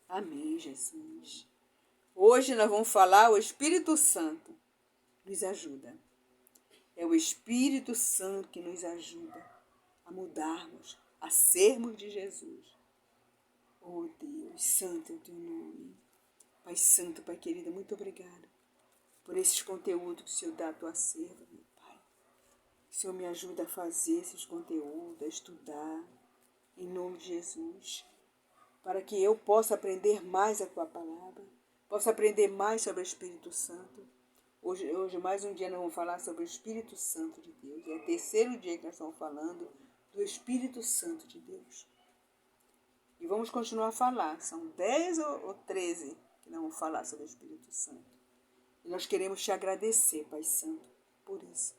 Amém, Jesus. Hoje nós vamos falar o Espírito Santo nos ajuda. É o Espírito Santo que nos ajuda a mudarmos, a sermos de Jesus. Oh Deus, santo é o teu nome. Pai santo, Pai querido, muito obrigado por esses conteúdos que o Senhor dá à tua serva, meu Pai. O Senhor me ajuda a fazer esses conteúdos, a estudar, em nome de Jesus, para que eu possa aprender mais a tua palavra, possa aprender mais sobre o Espírito Santo. Hoje mais um dia nós vamos falar sobre o Espírito Santo de Deus. É o terceiro dia que nós estamos falando do Espírito Santo de Deus. E vamos continuar a falar. São 10 ou 13 que nós vamos falar sobre o Espírito Santo. E nós queremos te agradecer, Pai Santo, por isso.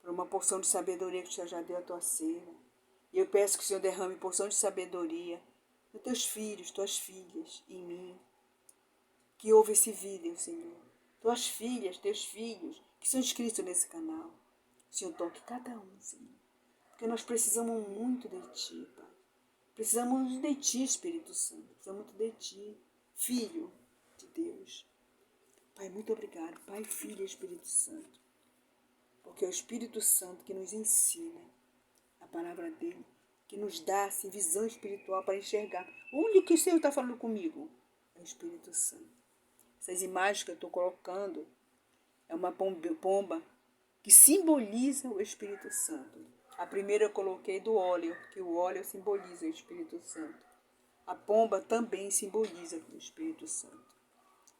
Por uma porção de sabedoria que o Senhor já deu à tua serva. E eu peço que o Senhor derrame porção de sabedoria nos teus filhos, tuas filhas, em mim, que ouve esse vídeo, Senhor. Tuas filhas, teus filhos, que são inscritos nesse canal. O Senhor toque cada um, Senhor. Porque nós precisamos muito de Ti, Pai. Precisamos de Ti, Espírito Santo. Precisamos muito de Ti, Filho de Deus. Pai, muito obrigado, Pai, Filho e Espírito Santo. Porque é o Espírito Santo que nos ensina a palavra dEle, que nos dá assim, visão espiritual para enxergar. Onde que o Senhor está falando comigo? É o Espírito Santo. Essas imagens que eu estou colocando é uma pomba que simboliza o Espírito Santo. A primeira eu coloquei do óleo, que o óleo simboliza o Espírito Santo. A pomba também simboliza o Espírito Santo.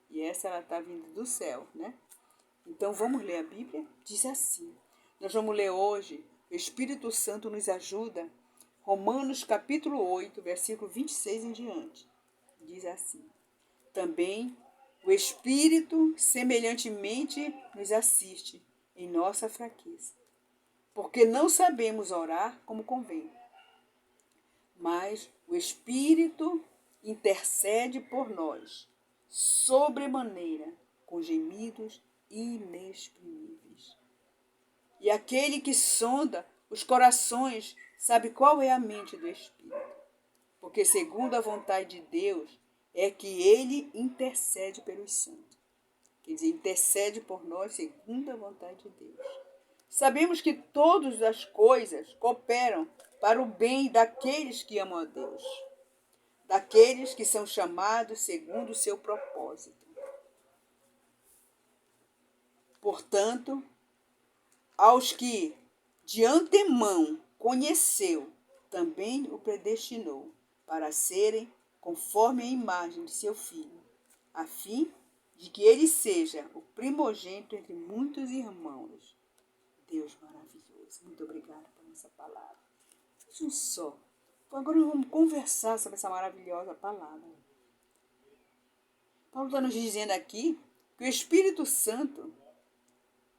E essa ela está vindo do céu, né? Então vamos ler a Bíblia? Diz assim. Nós vamos ler hoje, o Espírito Santo nos ajuda, Romanos capítulo 8, versículo 26 em diante. Diz assim. Também o Espírito semelhantemente nos assiste em nossa fraqueza, porque não sabemos orar como convém. Mas o Espírito intercede por nós, sobremaneira, com gemidos inexprimíveis. E aquele que sonda os corações sabe qual é a mente do Espírito, porque segundo a vontade de Deus é que ele intercede pelos santos. Quer dizer, intercede por nós segundo a vontade de Deus. Sabemos que todas as coisas cooperam para o bem daqueles que amam a Deus, daqueles que são chamados segundo o seu propósito. Portanto, aos que de antemão conheceu, também o predestinou para serem conforme a imagem de seu Filho, a fim de que ele seja o primogênito entre muitos irmãos. Deus maravilhoso, muito obrigada por essa palavra. Vejam só, agora nós vamos conversar sobre essa maravilhosa palavra. Paulo está nos dizendo aqui que o Espírito Santo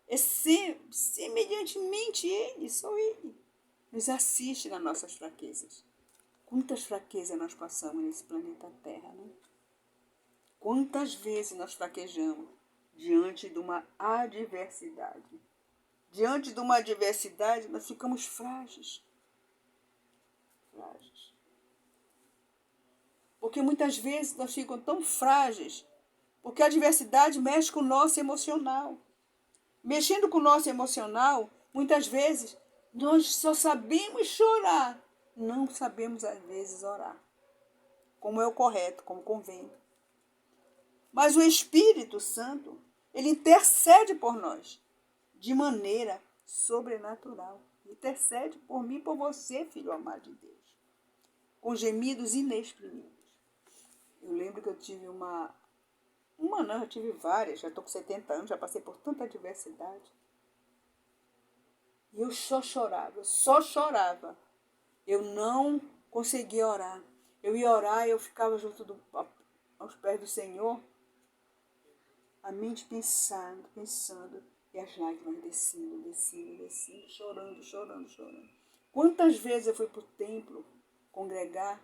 é semelhantemente ele, só ele, nos assiste nas nossas fraquezas. Quantas fraquezas nós passamos nesse planeta Terra, né? Quantas vezes nós fraquejamos diante de uma adversidade. Diante de uma adversidade, nós ficamos frágeis. Porque muitas vezes nós ficamos tão frágeis, porque a adversidade mexe com o nosso emocional. Mexendo com o nosso emocional, muitas vezes nós só sabemos chorar, não sabemos às vezes orar, como é o correto, como convém. Mas o Espírito Santo, ele intercede por nós de maneira sobrenatural. Intercede por mim e por você, filho amado de Deus, com gemidos inexprimíveis. Eu lembro que eu tive eu tive várias, já estou com 70 anos, já passei por tanta adversidade. E eu só chorava. Eu não conseguia orar. Eu ia orar e eu ficava junto aos pés do Senhor, a mente pensando, e as lágrimas descendo, chorando. Quantas vezes eu fui para o templo congregar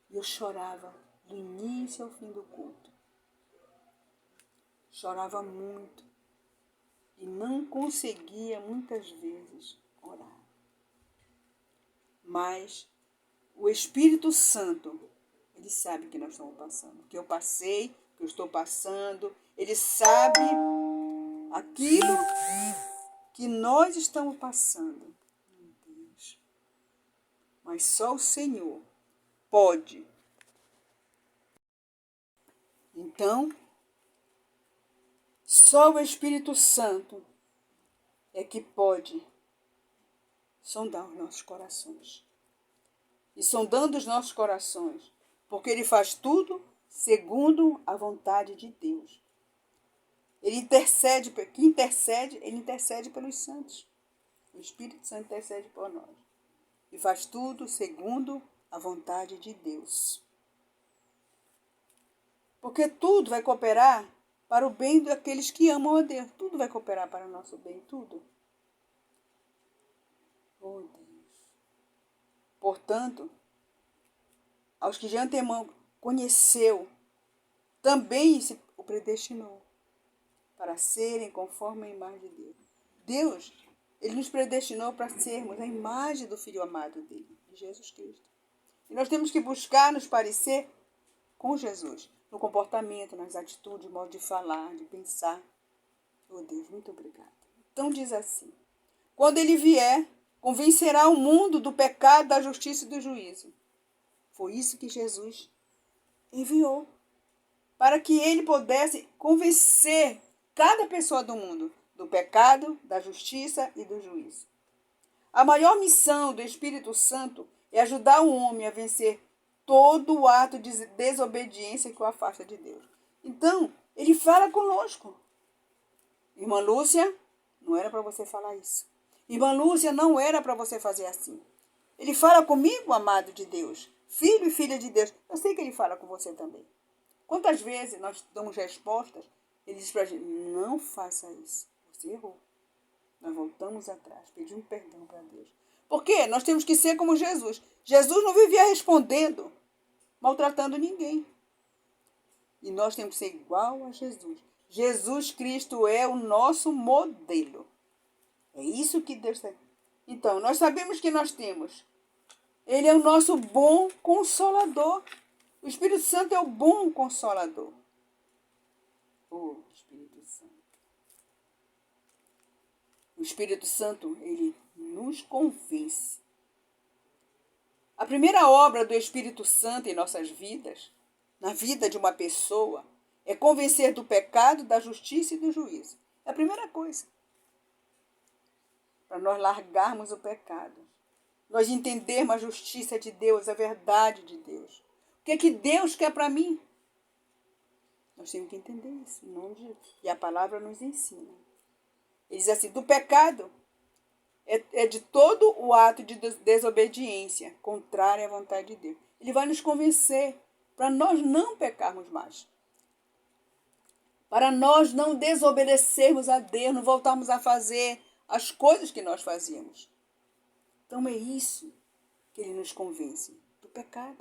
e eu chorava do início ao fim do culto. Chorava muito e não conseguia muitas vezes orar. Mas o Espírito Santo, Ele sabe o que nós estamos passando. O que eu passei, o que eu estou passando. Ele sabe aquilo que nós estamos passando. Meu Deus. Mas só o Senhor pode. Então, só o Espírito Santo é que pode sondar os nossos corações. E sondando os nossos corações, porque Ele faz tudo segundo a vontade de Deus. Ele intercede pelos santos. O Espírito Santo intercede por nós. E faz tudo segundo a vontade de Deus. Porque tudo vai cooperar para o bem daqueles que amam a Deus. Tudo vai cooperar para o nosso bem, tudo. Oh, Deus. Portanto, aos que de antemão conheceu, também o predestinou para serem conforme a imagem de Deus. Deus, Ele nos predestinou para sermos a imagem do Filho amado dele, de Jesus Cristo. E nós temos que buscar nos parecer com Jesus, no comportamento, nas atitudes, no modo de falar, de pensar. Oh Deus, muito obrigada. Então diz assim: quando Ele vier, convencerá o mundo do pecado, da justiça e do juízo. Foi isso que Jesus enviou, para que Ele pudesse convencer cada pessoa do mundo do pecado, da justiça e do juízo. A maior missão do Espírito Santo é ajudar o homem a vencer todo o ato de desobediência que o afasta de Deus. Então, Ele fala conosco. Irmã Lúcia, não era para você falar isso. Irmã Lúcia, não era para você fazer assim. Ele fala comigo, amado de Deus, filho e filha de Deus. Eu sei que Ele fala com você também. Quantas vezes nós damos respostas, Ele diz para a gente: não faça isso, você errou. Nós voltamos atrás, pedimos perdão para Deus. Por quê? Nós temos que ser como Jesus. Jesus não vivia respondendo, maltratando ninguém. E nós temos que ser igual a Jesus. Jesus Cristo é o nosso modelo. É isso que Deus tem. Então, nós sabemos que nós temos. Ele é o nosso bom consolador. O Espírito Santo é o bom consolador. Oh, Espírito Santo. O Espírito Santo, ele nos convence. A primeira obra do Espírito Santo em nossas vidas, na vida de uma pessoa, é convencer do pecado, da justiça e do juízo. É a primeira coisa. Para nós largarmos o pecado. Nós entendermos a justiça de Deus, a verdade de Deus. O que é que Deus quer para mim? Nós temos que entender isso. Em nome de Jesus. E a palavra nos ensina. Ele diz assim: do pecado é de todo o ato de desobediência, contrário à vontade de Deus. Ele vai nos convencer para nós não pecarmos mais. Para nós não desobedecermos a Deus, não voltarmos a fazer as coisas que nós fazíamos. Então é isso que Ele nos convence, do pecado.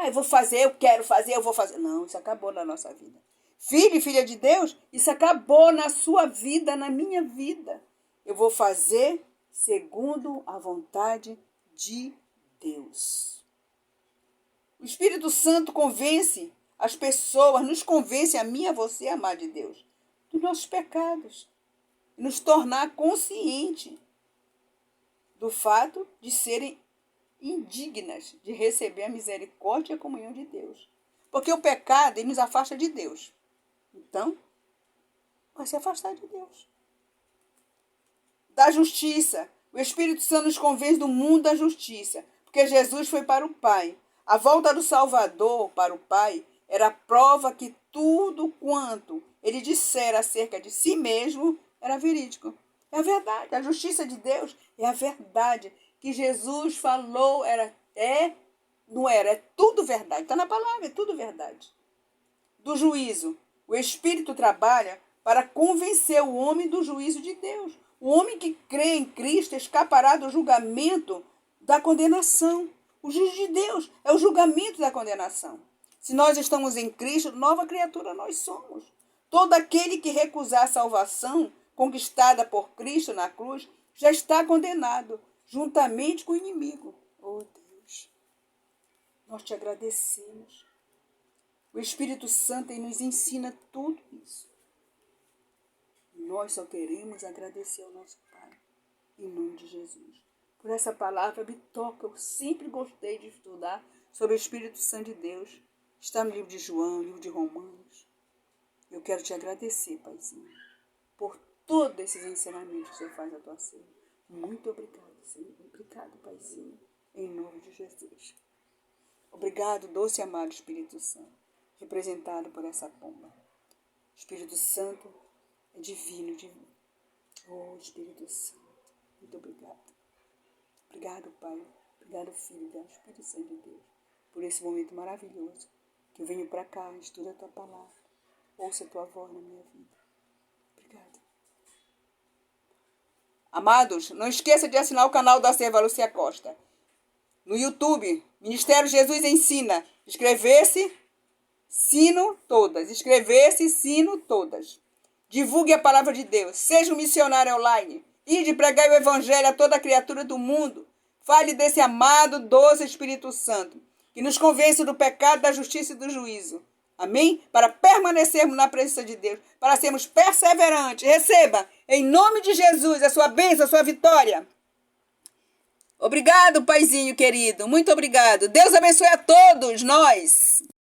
Eu vou fazer, eu quero fazer, eu vou fazer. Não, isso acabou na nossa vida. Filho e filha de Deus, isso acabou na sua vida, na minha vida. Eu vou fazer segundo a vontade de Deus. O Espírito Santo convence as pessoas, nos convence a mim e a você, amado de Deus, dos nossos pecados. Nos tornar consciente do fato de serem indignas de receber a misericórdia e a comunhão de Deus. Porque o pecado, ele nos afasta de Deus. Então, vai se afastar de Deus. Da justiça. O Espírito Santo nos convence do mundo da justiça. Porque Jesus foi para o Pai. A volta do Salvador para o Pai era a prova que tudo quanto ele dissera acerca de si mesmo era verídico. É a verdade. A justiça de Deus é a verdade. Que Jesus falou não era, é tudo verdade. Está na palavra, é tudo verdade. Do juízo. O Espírito trabalha para convencer o homem do juízo de Deus. O homem que crê em Cristo escapará do julgamento da condenação. O juízo de Deus é o julgamento da condenação. Se nós estamos em Cristo, nova criatura nós somos. Todo aquele que recusar a salvação conquistada por Cristo na cruz já está condenado, juntamente com o inimigo. Oh, Deus. Nós te agradecemos. O Espírito Santo ele nos ensina tudo isso. Nós só queremos agradecer ao nosso Pai, em nome de Jesus. Por essa palavra me toca, eu sempre gostei de estudar sobre o Espírito Santo de Deus. Está no livro de João, livro de Romanos. Eu quero te agradecer, Paizinho, por todos esses ensinamentos que o Senhor faz à tua serva. Muito obrigado, Senhor. Obrigado, Paizinho, em nome de Jesus. Obrigado, doce e amado Espírito Santo, representado por essa pomba. Espírito Santo é divino, divino. Oh, Espírito Santo, muito obrigado. Obrigado, Pai. Obrigado, Filho. Obrigado, Espírito Santo de Deus, por esse momento maravilhoso que eu venho para cá, estudo a tua palavra, ouço a tua voz na minha vida. Obrigado. Amados, não esqueça de assinar o canal da serva Lúcia Costa. No YouTube, Ministério Jesus Ensina. Inscrever-se, sino todas. Inscrever-se, sino todas. Divulgue a palavra de Deus. Seja um missionário online. Ide pregar o evangelho a toda criatura do mundo. Fale desse amado, doce Espírito Santo, que nos convence do pecado, da justiça e do juízo. Amém? Para permanecermos na presença de Deus, para sermos perseverantes. Receba, em nome de Jesus, a sua bênção, a sua vitória. Obrigado, Paizinho querido. Muito obrigado. Deus abençoe a todos nós.